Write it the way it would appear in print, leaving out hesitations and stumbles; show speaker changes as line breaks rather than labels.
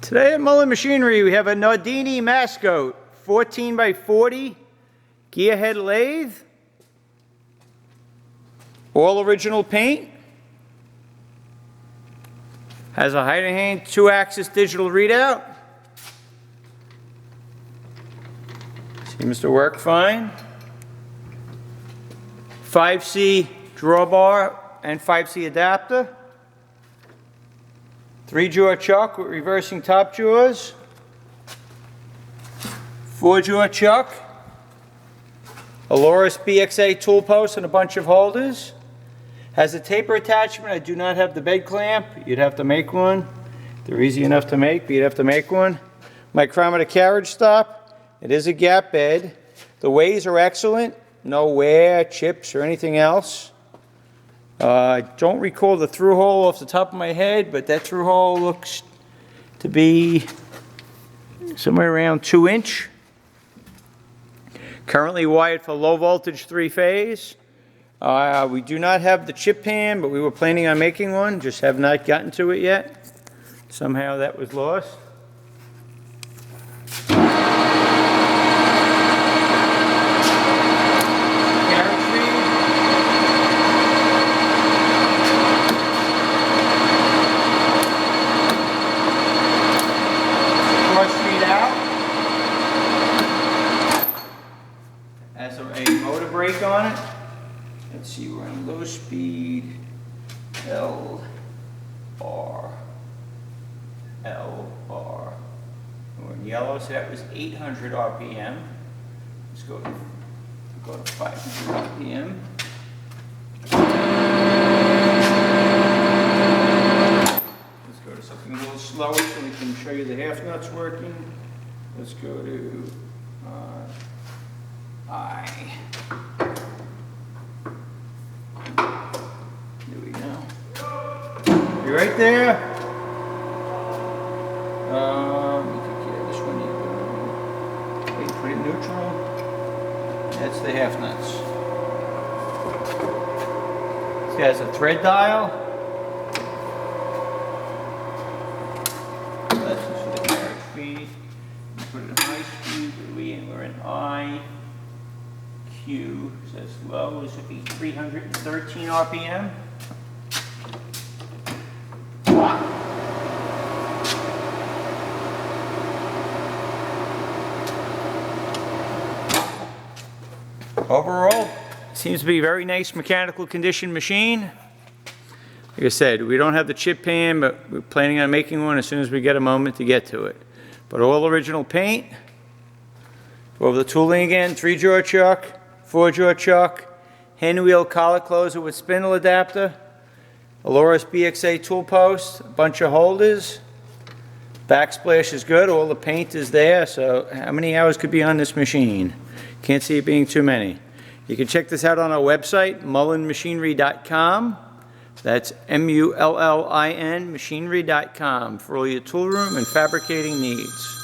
Today at Mullin Machinery we have a Nardini Mascote 14 by 40 gearhead lathe, all original paint, has a hide and hang 2-axis digital readout, seems to work fine, 5C drawbar and 5C adapter, 3-jaw chuck with reversing top jaws, 4-jaw chuck, Aloris BXA tool post and a bunch of holders. Has a taper attachment. I do not have the bed clamp. You'd have to make one. They're easy enough to make, but you'd have to make one. Micrometer carriage stop. It is a gap bed. The ways are excellent. No wear, chips, or anything else. I don't recall the through hole off the top of my head, but that through hole looks to be somewhere around 2 inch. Currently wired for low voltage 3-phase. We do not have the chip pan, but we were planning on making one, just have not gotten to it yet. Somehow that was lost. Has a motor brake on it. Let's see, we're on low speed, L, R. We're in yellow, so that was 800 RPM. Let's go to 500 RPM. Let's go to something a little slower so we can show you the half nuts working. Let's go to I. Here we go. You're right there. You take care of this one. Wait, put it neutral. That's the half nuts. This has a thread dial. That's just for the carriage speed. You put it in high speed. We're in I. Q, so that's low, this would be 313 RPM. Overall, seems to be a very nice mechanical condition machine. Like I said, we don't have the chip pan, but we're planning on making one as soon as we get a moment to get to it. But all original paint. Go over the tooling again, 3-jaw chuck, 4-jaw chuck, Handwheel collet closer with spindle adapter, Aloris BXA tool post, a bunch of holders. Backsplash is good, all the paint is there, so how many hours could be on this machine? Can't see it being too many. You can check this out on our website, mullinmachinery.com. That's MULLIN machinery.com for all your tool room and fabricating needs.